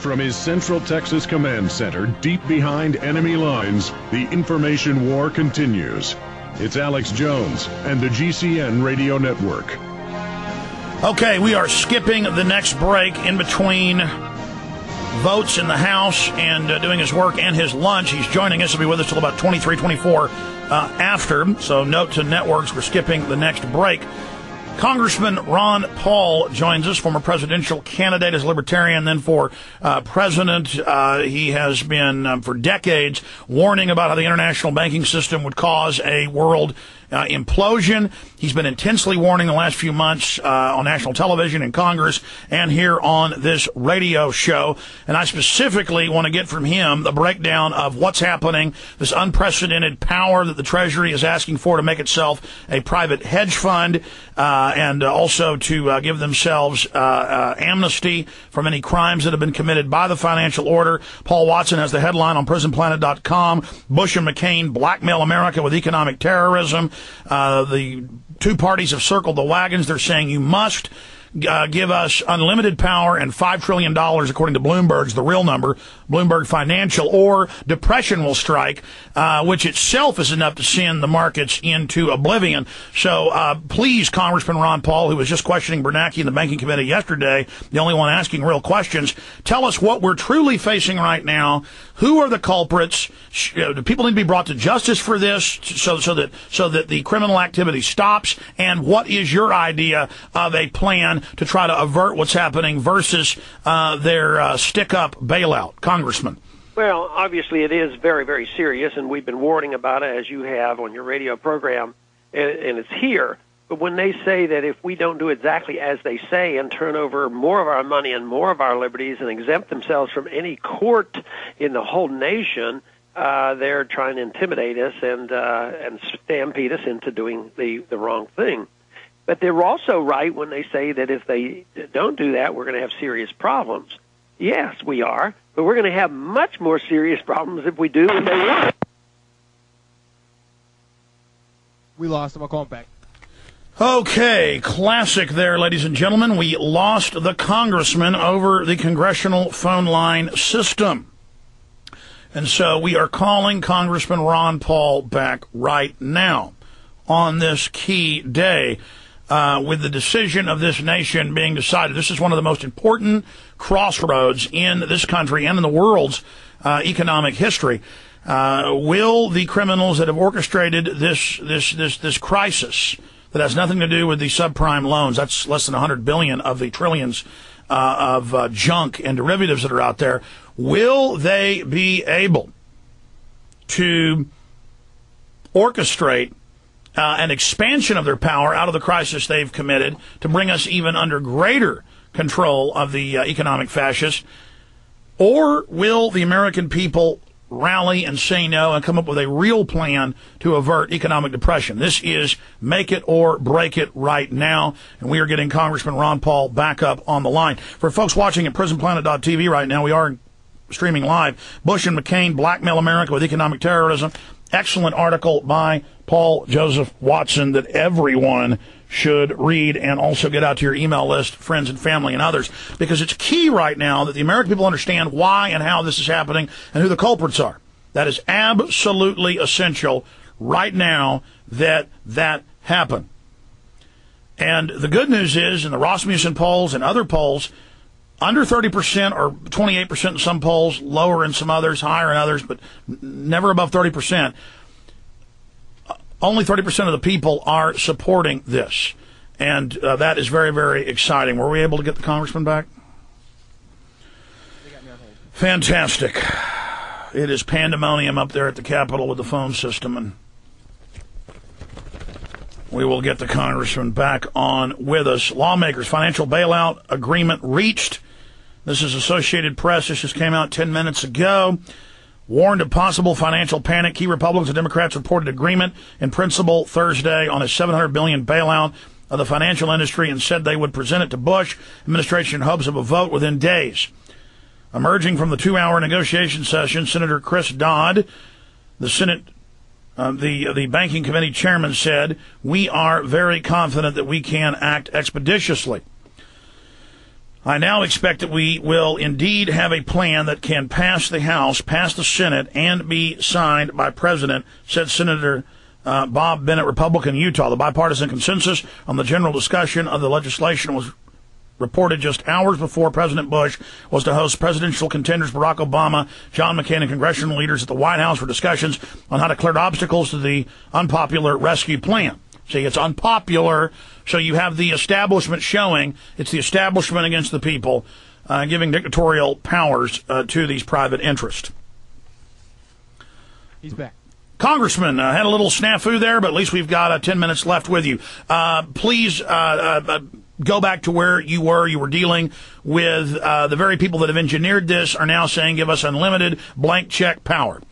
from his Central Texas Command Center, deep behind enemy lines, the information war continues. It's Alex Jones and the GCN Radio Network. Okay, we are skipping the next break in between votes in the House and doing his work and his lunch. He's joining us. He'll be with us till about 23:24 after. So note to networks, we're skipping the next break. Congressman Ron Paul joins us, former presidential candidate as a Libertarian, then for president. He has been, for decades, warning about how the international banking system would cause a world implosion. He's been intensely warning the last few months on national television, in Congress, and here on this radio show. And I specifically want to get from him the breakdown of what's happening, this unprecedented power that the Treasury is asking for to make itself a private hedge fund, and also to give themselves amnesty from any crimes that have been committed by the financial order. Paul Watson has the headline on PrisonPlanet.com. Bush and McCain blackmail America with economic terrorism. The two parties have circled the wagons. They're saying you must give us unlimited power and $5 trillion, according to Bloomberg's the real number, Bloomberg Financial, or depression will strike, which itself is enough to send the markets into oblivion. So please, Congressman Ron Paul, who was just questioning Bernanke in the Banking Committee yesterday, the only one asking real questions, tell us what we're truly facing right now. Who are the culprits? Do people need to be brought to justice for this so that the criminal activity stops? And what is your idea of a plan to try to avert what's happening versus their stick-up bailout? Congressman. Well, obviously it is very, very serious, and we've been warning about it, as you have on your radio program, and it's here. But when they say that if we don't do exactly as they say and turn over more of our money and more of our liberties and exempt themselves from any court in the whole nation, they're trying to intimidate us and stampede us into doing the wrong thing. But they're also right when they say that if they don't do that, we're going to have serious problems. Yes, we are, but we're going to have much more serious problems if we do what they want. We lost him. I'll call him back. Okay, classic there, ladies and gentlemen. We lost the congressman over the congressional phone line system. And so we are calling Congressman Ron Paul back right now on this key day. With the decision of this nation being decided. This is one of the most important crossroads in this country and in the world's economic history. Will the criminals that have orchestrated this crisis that has nothing to do with the subprime loans, that's less than $100 billion of the trillions of junk and derivatives that are out there, will they be able to orchestrate an expansion of their power out of the crisis they've committed to bring us even under greater control of the economic fascists? Or will the American people rally and say no and come up with a real plan to avert economic depression? This is make it or break it right now, and we are getting Congressman Ron Paul back up on the line. For folks watching at PrisonPlanet.tv right now, we are streaming live. Bush and McCain blackmail America with economic terrorism. Excellent article by Paul Joseph Watson that everyone should read and also get out to your email list, friends and family and others, because it's key right now that the American people understand why and how this is happening and who the culprits are. That is absolutely essential right now that happen. And the good news is, in the Rasmussen polls and other polls, under 30% or 28% in some polls, lower in some others, higher in others, but never above 30%. Only 30% of the people are supporting this. And that is very, very exciting. Were we able to get the congressman back? They got me on hold. Fantastic. It is pandemonium up there at the Capitol with the phone system, and we will get the congressman back on with us. Lawmakers, financial bailout agreement reached. This is Associated Press. This just came out 10 minutes ago. Warned of possible financial panic. Key Republicans and Democrats reported agreement in principle Thursday on a $700 billion bailout of the financial industry and said they would present it to Bush administration in hopes of a vote within days. Emerging from the 2-hour negotiation session, Senator Chris Dodd, the Senate the Banking Committee chairman, said, "We are very confident that we can act expeditiously." I now expect that we will indeed have a plan that can pass the House, pass the Senate, and be signed by President, said Senator Bob Bennett, Republican, Utah. The bipartisan consensus on the general discussion of the legislation was reported just hours before President Bush was to host presidential contenders Barack Obama, John McCain, and congressional leaders at the White House for discussions on how to clear obstacles to the unpopular rescue plan. See, it's unpopular, so you have the establishment showing it's the establishment against the people, giving dictatorial powers to these private interests. He's back. Congressman, had a little snafu there, but at least we've got 10 minutes left with you. Please go back to where you were. You were dealing with the very people that have engineered this are now saying give us unlimited blank check power.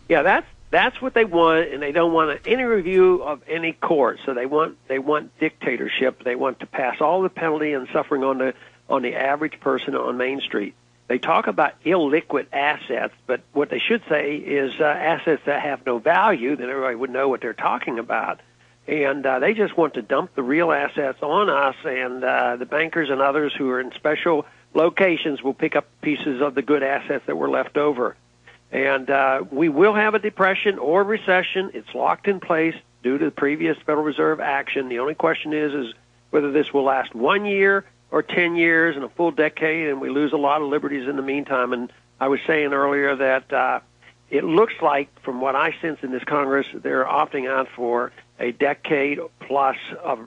Yeah, that's what they want, and they don't want any review of any court. So they want dictatorship. They want to pass all the penalty and suffering on the average person on Main Street. They talk about illiquid assets, but what they should say is assets that have no value, that everybody would know what they're talking about. And they just want to dump the real assets on us, and the bankers and others who are in special locations will pick up pieces of the good assets that were left over. And we will have a depression or recession. It's locked in place due to the previous Federal Reserve action. The only question is whether this will last 1 year or 10 years and a full decade, and we lose a lot of liberties in the meantime. And I was saying earlier that it looks like, from what I sense in this Congress, they're opting out for a decade plus of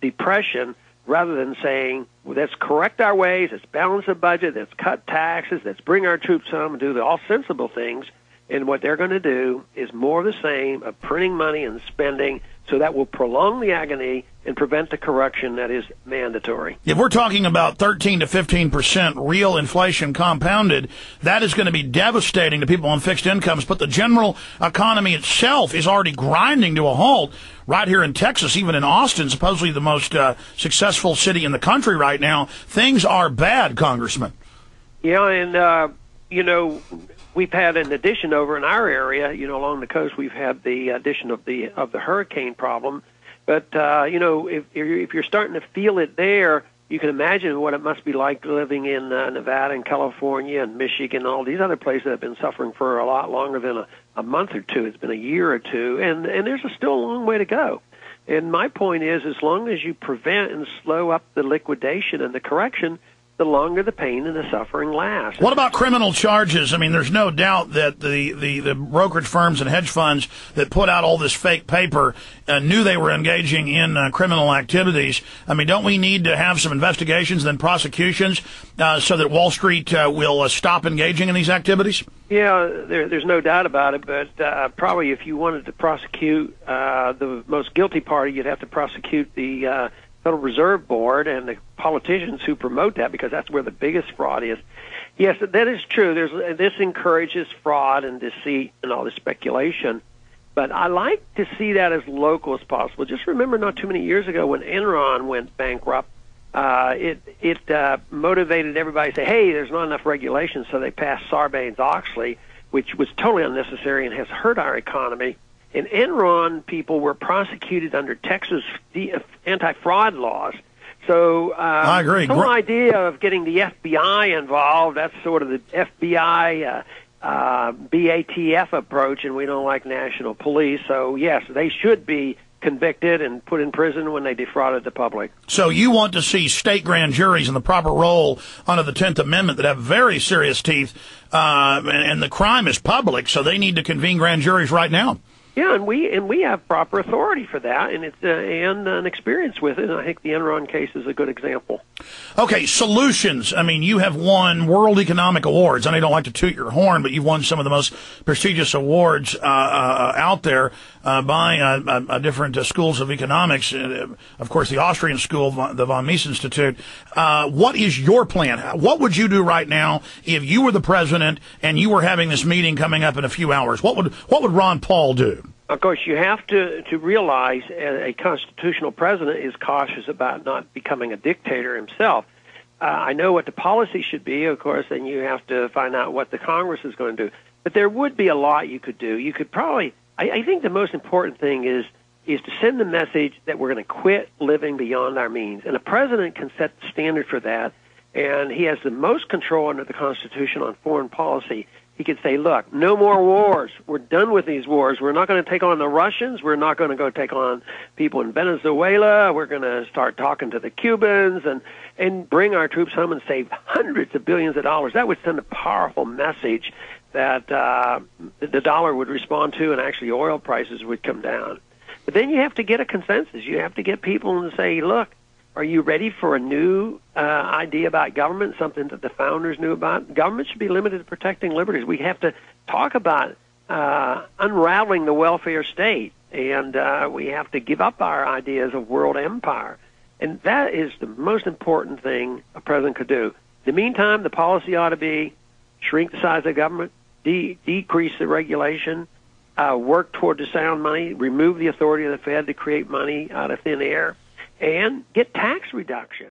depression rather than saying, well, let's correct our ways, let's balance the budget, let's cut taxes, let's bring our troops home and do all sensible things. And what they're going to do is more of the same of printing money and spending, so that will prolong the agony and prevent the correction that is mandatory. If we're talking about 13 to 15% real inflation compounded, that is going to be devastating to people on fixed incomes. But the general economy itself is already grinding to a halt right here in Texas, even in Austin, supposedly the most successful city in the country right now. Things are bad, Congressman. Yeah, and, we've had an addition over in our area, along the coast. We've had the addition of the hurricane problem. But, if you're starting to feel it there, you can imagine what it must be like living in Nevada and California and Michigan and all these other places that have been suffering for a lot longer than a month or two. It's been a year or two, and there's still a long way to go. And my point is, as long as you prevent and slow up the liquidation and the correction, the longer the pain and the suffering lasts. What about criminal charges? I mean, there's no doubt that the brokerage firms and hedge funds that put out all this fake paper knew they were engaging in criminal activities. I mean, don't we need to have some investigations and then prosecutions so that Wall Street will stop engaging in these activities? Yeah, there's no doubt about it, but probably if you wanted to prosecute the most guilty party, you'd have to prosecute the Federal Reserve Board and the politicians who promote that, because that's where the biggest fraud is. Yes, that is true. This encourages fraud and deceit and all this speculation, but I like to see that as local as possible. Just remember, not too many years ago when Enron went bankrupt, it motivated everybody to say, hey, there's not enough regulation, so they passed Sarbanes-Oxley, which was totally unnecessary and has hurt our economy. And Enron people were prosecuted under Texas anti-fraud laws. So I agree. The whole idea of getting the FBI involved, that's sort of the FBI BATF approach, and we don't like national police. So, yes, they should be convicted and put in prison when they defrauded the public. So you want to see state grand juries in the proper role under the 10th Amendment that have very serious teeth, and the crime is public, so they need to convene grand juries right now. Yeah, and we have proper authority for that, and it's and an experience with it. And I think the Enron case is a good example. Okay, solutions. I mean, you have won World Economic Awards. I know you don't like to toot your horn, but you've won some of the most prestigious awards out there by different schools of economics. Of course, the Austrian school, the von Mises Institute. What is your plan? What would you do right now if you were the president and you were having this meeting coming up in a few hours? What would Ron Paul do? Of course, you have to realize a constitutional president is cautious about not becoming a dictator himself. I know what the policy should be, of course, and you have to find out what the Congress is going to do. But there would be a lot you could do. You could probably, I think the most important thing is to send the message that we're going to quit living beyond our means. And a president can set the standard for that. and he has the most control under the Constitution on foreign policy. He could say, look, no more wars. We're done with these wars. We're not going to take on the Russians. We're not going to go take on people in Venezuela. We're going to start talking to the Cubans and bring our troops home and save hundreds of billions of dollars. That would send a powerful message that the dollar would respond to, and actually oil prices would come down. But then you have to get a consensus. You have to get people to say, look, are you ready for a new idea about government, something that the founders knew about? Government should be limited to protecting liberties. We have to talk about unraveling the welfare state, and we have to give up our ideas of world empire. And that is the most important thing a president could do. In the meantime, the policy ought to be shrink the size of government, decrease the regulation, work toward the sound money, remove the authority of the Fed to create money out of thin air, and get tax reduction.